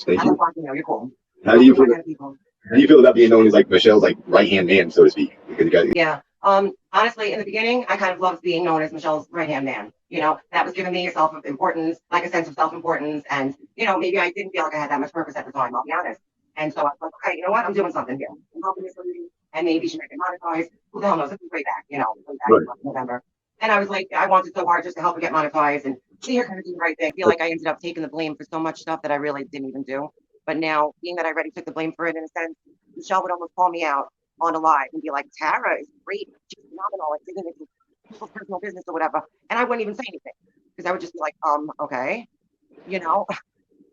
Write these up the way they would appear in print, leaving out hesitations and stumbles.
Thank I love you. watching you. You're cool. How You do must you be my feel? kind of people. How do you feel about being known as like Michelle's like right hand man, so to speak? Because you got Yeah. Honestly, in the beginning, I kind of loved being known as Michelle's right hand man. That was giving me self importance, like a sense of self importance. And, maybe I didn't feel like I had that much purpose at the time, I'll be honest. And so I was like, okay, you know what? I'm doing something here. I'm helping this lady, and maybe she might get monetized. Who the hell knows? This is way back, way back in right. November. And I was like, I wanted so hard just to help her get monetized and see her kind of do the right thing. I feel like I ended up taking the blame for so much stuff that I really didn't even do. But now, being that I already took the blame for it in a sense, Michelle would almost call me out on a live and be like, Tara is great. She's phenomenal at digging into people's personal business or whatever. And I wouldn't even say anything because I would just be like, okay, you know,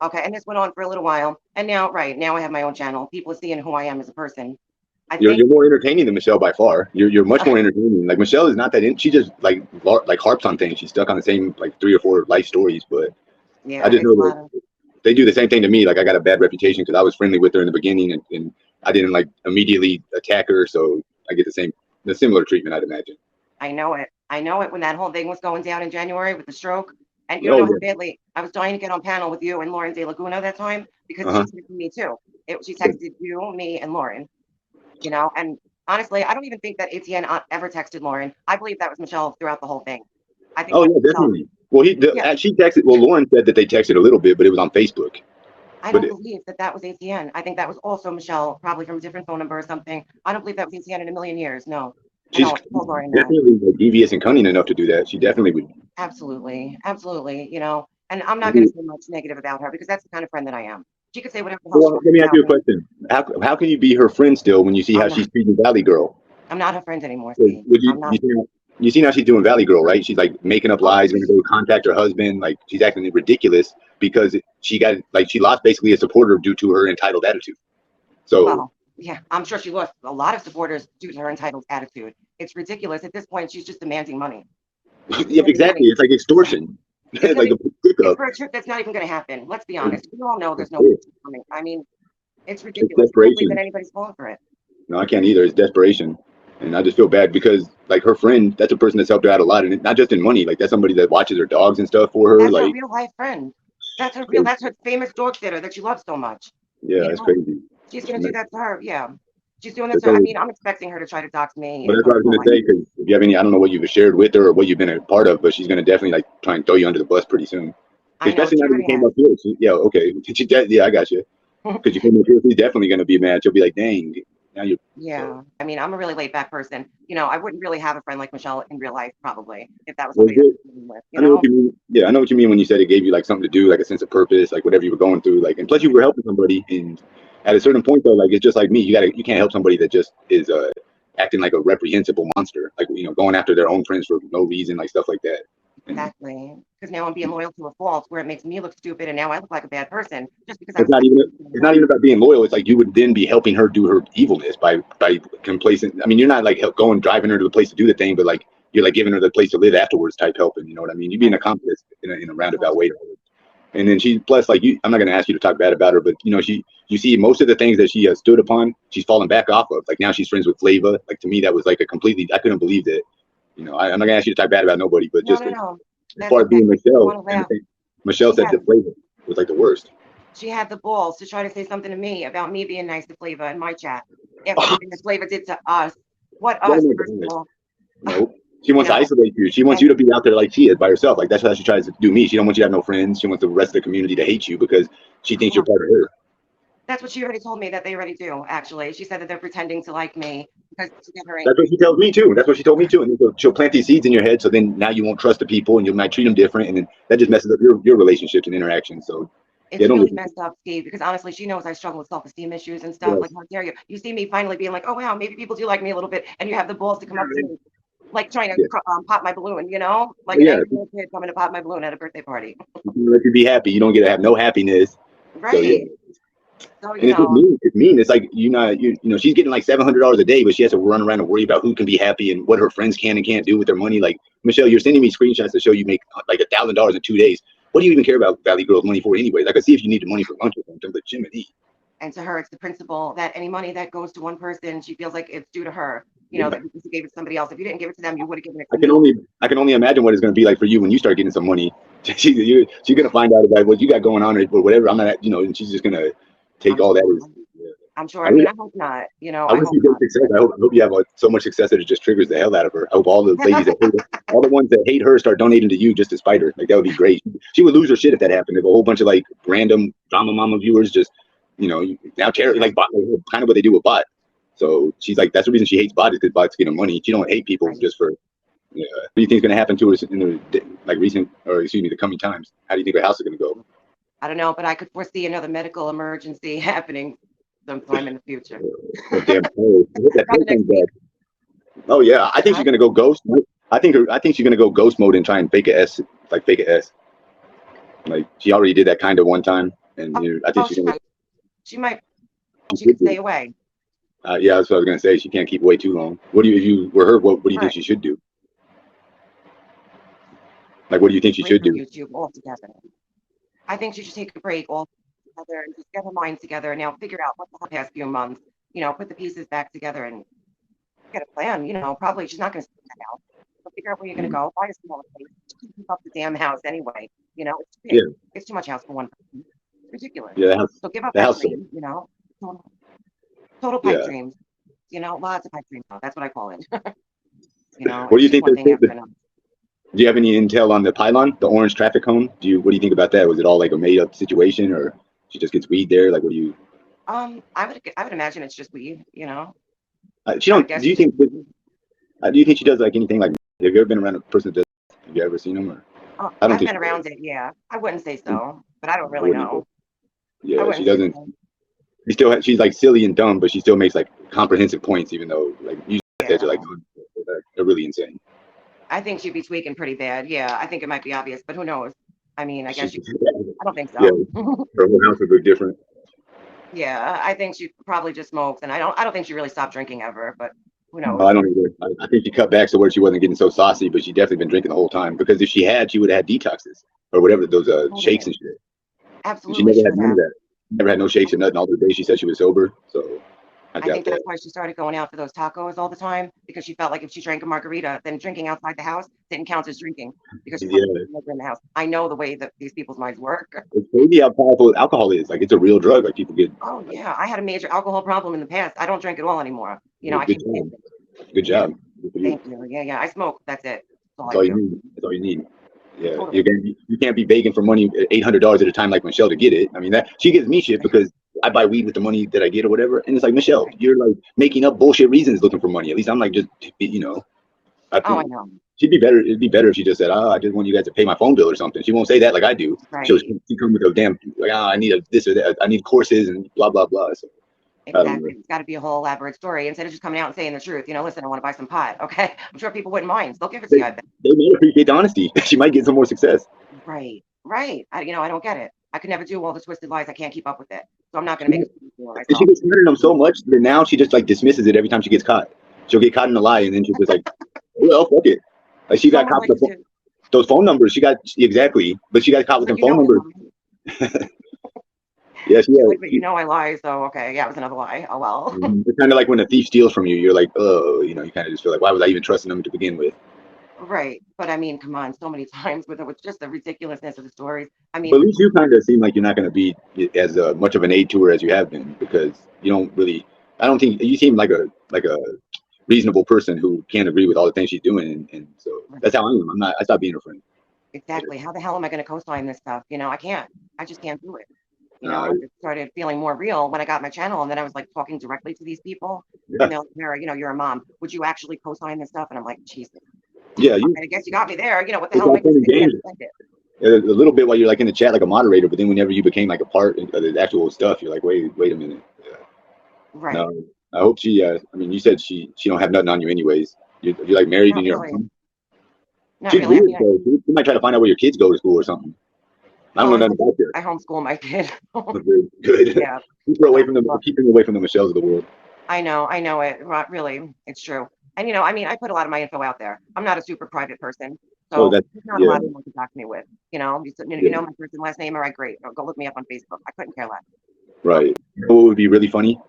okay. And this went on for a little while. And now, right now I have my own channel. People are seeing who I am as a person. I You're think, more entertaining than Michelle by far. You're much more entertaining. Like Michelle is not that. She just like harps on things. She's stuck on the same like 3 or 4 life stories. But I yeah, just it's know a lot that of, they do the same thing to me. Like I got a bad reputation because I was friendly with her in the beginning, and I didn't like immediately attack her. So I get the similar treatment, I'd imagine. I know it. I know it when that whole thing was going down in January with the stroke. And you don't Oh know how yeah. badly I was dying to get on panel with you and Lauren De Laguna that time because Uh she huh. texted me too. She texted you, me, and Lauren. And honestly, I don't even think that ATN ever texted Lauren. I believe that was Michelle throughout the whole thing. I think Oh that was yeah, Michelle. definitely. Well, Yeah, she texted. Well, Lauren said that they texted a little bit, but it was on Facebook. I But don't believe that that was ATN. I think that was also Michelle, probably from a different phone number or something. I don't believe that was ATN in a million years. No, I she's know. I told Lauren that. definitely like, devious and cunning enough to do that. She definitely would. Absolutely, absolutely. And I'm not going to Well, say much negative about her because that's the kind of friend that I am. She could say whatever the hell she let wants me ask about you a me. question. How can you be her friend still when you see how I'm she's not. treating Valley Girl? I'm not her friend anymore, Would Steve. you I'm not. you see how she's doing Valley Girl, right? She's like making up Oh, lies, gonna go contact her husband. Like she's acting ridiculous because she lost basically a supporter due to her entitled attitude. So well, yeah. I'm sure she lost a lot of supporters due to her entitled attitude. It's ridiculous. At this point, she's just demanding money. She's yep, demanding exactly. money. It's like Yeah. extortion, It's gonna like be. a It's pickup. for a trip that's not even going to happen. Let's be honest. We all know there's no It's, picture coming. I mean, it's it's ridiculous. I can't believe that desperation. anybody's falling for it. No, I can't either. It's desperation. And I just feel bad because like her friend, that's a person that's helped her out a lot, and not just in money. Like that's somebody that watches her dogs and stuff for her. That's her Like, real life friend. it's, That's her famous dog sitter that she loves so much. yeah, You it's know, crazy. she's gonna And do that to her. Yeah. She's doing this that's to her. I always, mean, I'm expecting her to try to dox me but and that's what talk I was about gonna my say. Because if you have any, I don't know what you've shared with her or what you've been a part of, but she's gonna definitely like try and throw you under the bus pretty soon. I know Especially she now that you already came has. up here. Yeah, okay. Yeah, I got you. Because you came up here, she's definitely gonna be mad. She'll be like, "Dang, now you're so." Yeah. I mean, I'm a really laid back person. I wouldn't really have a friend like Michelle in real life, probably, if that was Was somebody that I it? was living with, I know what you mean. Yeah, I know what you mean when you said it gave you like something to do, like a sense of purpose, like whatever you were going through. Like, and plus you were helping somebody, and at a certain point though, like it's just like me. You can't help somebody that just is acting like a reprehensible monster, like going after their own friends for no reason, like stuff like that. And Exactly. Because now I'm being loyal to a fault where it makes me look stupid and now I look like a bad person just because I it's was not even texting it's not someone. even about being loyal. It's like you would then be helping her do her evilness by complacent. I mean, you're not like going driving her to the place to do the thing, but like you're like giving her the place to live afterwards type helping. You know what I mean? You'd be an Right. accomplice in a roundabout way. Totally. And then she plus like you. I'm not gonna ask you to talk bad about her, but you see most of the things that she stood upon, she's fallen back off of. Like now she's friends with Flava. Like to me, that was like a completely. I couldn't believe that. I'm not gonna ask you to talk bad about nobody, but No, just no, no. as That's far as okay. being I just Michelle, want to and I laugh. think Michelle She said had that Flava was like the worst. she had the balls to try to say something to me about me being nice to Flava in my chat after everything that Flava did to us. What Oh us, my first of god. all, No. She you wants to know, isolate you. She wants you and to be out there like she is by herself. Like that's how she tries to do me. She don't want you to have no friends. She wants the rest of the community to hate you because she thinks you're well, part of her. that's what she already told me that they already do, actually. She said that they're pretending to like me because to get her That's what angry. she tells me too. That's what she told me too. And so she'll plant these seeds in your head, so then now you won't trust the people, and you might treat them different, and then that just messes up your relationships and interactions. So yeah, It's don't really listen. messed up, Steve, because honestly, she knows I struggle with self-esteem issues and stuff. Yeah. Like, how dare you? You see me finally being like, oh, wow, maybe people do like me a little bit. And you have the balls to come up to me, like trying to Yeah. pop my balloon, like But an yeah, angry little kid coming to pop my balloon at a birthday party. let you be happy. You don't get to have no happiness. So yeah. Right. So, And it's just mean. It's mean. It's like she's getting like $700 a day, but she has to run around and worry about who can be happy and what her friends can and can't do with their money. Like Michelle, you're sending me screenshots to show you make like $1,000 in 2 days. What do you even care about Valley Girl's money for anyway? Like, I could see if you need the money for lunch or something, but Jiminy. And to her, it's the principle that any money that goes to one person, she feels like it's due to her. Yeah. That because you gave it to somebody else. If you didn't give it to them, you would have given it I to can me. only I can only imagine what it's going to be like for you when you start getting some money. She's going to find out about what you got going on or whatever. I'm not, and she's just going to take I'm all that sure. as. Yeah. I'm sure. I I wish, mean, I hope not. I I wish hope you good success. I hope you have so much success that it just triggers the hell out of her. I hope all the ladies that hate her, all the ones that hate her start donating to you just to spite her. Like that would be great. She would lose her shit if that happened. If a whole bunch of like random drama mama viewers just, now charity not. like kind of what they do with bot. So she's like, that's the reason she hates bot is because bot's getting money. She don't hate people Right. just for. Yeah. What do you think is going to happen to her in the like recent or excuse me the coming times? How do you think her house is going to go? I don't know, but I could foresee another medical emergency happening sometime in the future. Oh damn! Oh, I hope that Probably pill next comes week. back. Oh yeah, I think I she's gonna go ghost. I think she's gonna go ghost mode and try and fake a S, like fake a S. Like she already did that kind of one time, and I think oh, she's she gonna. might. She might. She She could could do. stay away. Yeah, that's what I was gonna say. She can't keep away too long. What do you, if you were her? What do you think Right. she should do? Like, what do you think she Break should from do? YouTube altogether. I think she should take a break altogether and just get her mind together and now figure out what the past few months. Put the pieces back together and get a plan. Probably she's not going to stay in that house. So figure out where you're going to Mm. go. Buy a smaller place. Keep up the damn house anyway. It's big. Yeah, It's too much house for one person. It's ridiculous. yeah, So give up the that house. dream. Total, total pipe Yeah. dreams. Lots of pipe dreams. That's what I call it. What do It's you just think? one thing after another. Do you have any intel on the pylon, the orange traffic cone? What do you think about that? Was it all like a made up situation, or she just gets weed there? Like, what do you? I would imagine it's just weed. She I would don't. guess it's just weed. Do you think she does like anything like? Have you ever been around a person that does? Have you ever seen them? Or I don't I've think been she around it. Yeah, I wouldn't say does. so, but I don't I really wouldn't either. know. I Yeah, she wouldn't say doesn't. so. She's like silly and dumb, but she still makes like comprehensive points, even though like usually guys are like Yeah, they're really insane. I think she'd be tweaking pretty bad. Yeah, I think it might be obvious, but who knows? I mean, I guess She, you. I don't think yeah, so. her whole house would look different. Yeah, I think she probably just smokes, and I don't think she really stopped drinking ever. But who No, knows? I don't either. I think she cut back so where she wasn't getting so saucy, but she definitely been drinking the whole time. Because if she had, she would have had detoxes or whatever those shakes Totally, and shit. And she absolutely, never she had would none of have. that. Never had no shakes or nothing. All the days she said she was sober, so I I doubt think that. that's why she started going out for those tacos all the time because she felt like if she drank a margarita, then drinking outside the house didn't count as drinking because she Yeah, wasn't in the house. I know the way that these people's minds work. it's crazy how powerful alcohol is. Like it's a real drug. Like people get. Oh yeah, I had a major alcohol problem in the past. I don't drink at all anymore. I Good keep job. it. Good Yeah, job. Good for you. thank you. Yeah, yeah. I smoke. That's it. That's all That's I all you do. need. That's all you need. Yeah, Totally. you can't be begging for money $800 at a time like Michelle to get it. I mean that she gives me shit because I buy weed with the money that I get or whatever, and it's like Michelle, Right. you're like making up bullshit reasons looking for money. At least I'm like just I Oh, think I know. she'd be better. It'd be better if she just said, "Oh, I just want you guys to pay my phone bill or something." She won't say that like I do. Right. She come with a damn like, "Oh, I need a this or that. I need courses and blah blah blah." So I don't know. Exactly. It's got to be a whole elaborate story instead of just coming out and saying the truth. Listen, I want to buy some pot. Okay. I'm sure people wouldn't mind. They'll give it to They you, I bet. they might appreciate the honesty. She might get some more success. Right. Right. I don't get it. I could never do all the twisted lies. I can't keep up with it. So I'm not going to make She, a fool of she myself. gets caught in them so much that now she just like dismisses it every time she gets caught. She'll get caught in a lie and then she'll just like, well, fuck it. Like she got Someone caught like with to do, those phone numbers. She got exactly, but she got caught she's with like, them phone I numbers. lied. Yeah, She's like, but I lie. So, okay. Yeah, it was another lie. Oh, well. it's kind of like when a thief steals from you, you're like, oh, you kind of just feel like, why was I even trusting them to begin with? Right. But I mean, come on, so many times with just the ridiculousness of the stories. I But mean, at least you kind of seem like you're not going to be as much of an aid to her as you have been because you don't really. I don't think you seem like a reasonable person who can't agree with all the things she's doing, and so that's how I am. I'm not. I stopped being her friend. exactly. How the hell am I going to co-sign this stuff? I can't. I just can't do it. Uh, It started feeling more real when I got my channel, and then I was like talking directly to these people, yeah, and they're like, "Mara, you're a mom. Would you actually co-sign this stuff?" And I'm like, Jesus. yeah. I guess you got me there. What the It's hell am all I going fun to and say? I can't games defend it. a little bit while you're like in the chat like a moderator, but then whenever you became like a part of the actual stuff, you're like, wait a minute. Yeah. Right. No, I hope she. I mean, you said she don't have nothing on you anyways. You're like married Not and you're a really. mom. Not She's really. I weird mean, though. She might try to find out where your kids go to school or something. I don't well, know nothing about her. I homeschool my kid. But very good. Yeah. Keep her away So, from them. well, Keep them away from the Michelles of the world. I know it. Really, it's true. And I mean, I put a lot of my info out there. I'm not a super private person, Oh, so that's there's not a yeah, lot to talk to me with. You yeah. know my first and last name. All right, great. Go look me up on Facebook. I couldn't care less. Right. You know what would be really funny?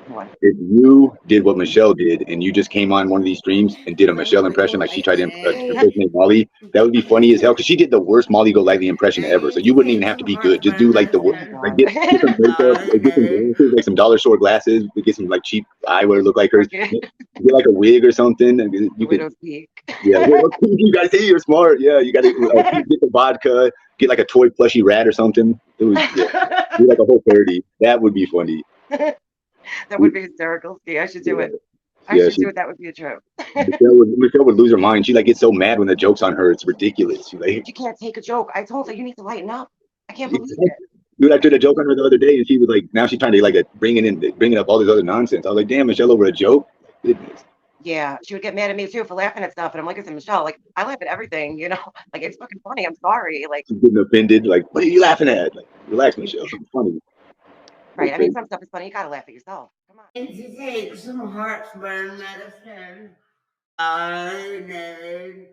What? If you did what Michelle did and you just came on one of these streams and did a Michelle impression, like she tried to impersonate Molly, that would be funny as hell because she did the worst Molly Golightly impression ever. So you wouldn't even have to be good. Just do like Oh my like god. get some makeup, like get some glasses, like some dollar store glasses, get some like cheap eyewear look like hers, Okay. get like a wig or something. And The you could, widow's peak. yeah, you guys see you're smart. Yeah, you got to get the vodka, get like a toy plushy rat or something. It was yeah, do like a whole 30. That would be funny. That would be hysterical. Yeah, I should do Yeah, it. I yeah. should do it. That would be a trip. Michelle would lose her mind. She like gets so mad when the joke's on her. It's ridiculous. She like She can't take a joke. I told her you need to lighten up. I can't believe it. dude, I did a joke on her the other day, and she was like, now she's trying to like bringing up all this other nonsense. I was like, damn, Michelle, over a joke. Goodness. Yeah, she would get mad at me too for laughing at stuff, and I'm like, "Listen, Michelle, like I laugh at everything, you know. Like it's fucking funny. I'm sorry. Like, She's getting offended. Like, what are you laughing at? Like, relax, Michelle. Something funny. right? I Okay. mean, some stuff is funny. You gotta laugh at yourself. Come on. And to take some heartburn medicine. I did.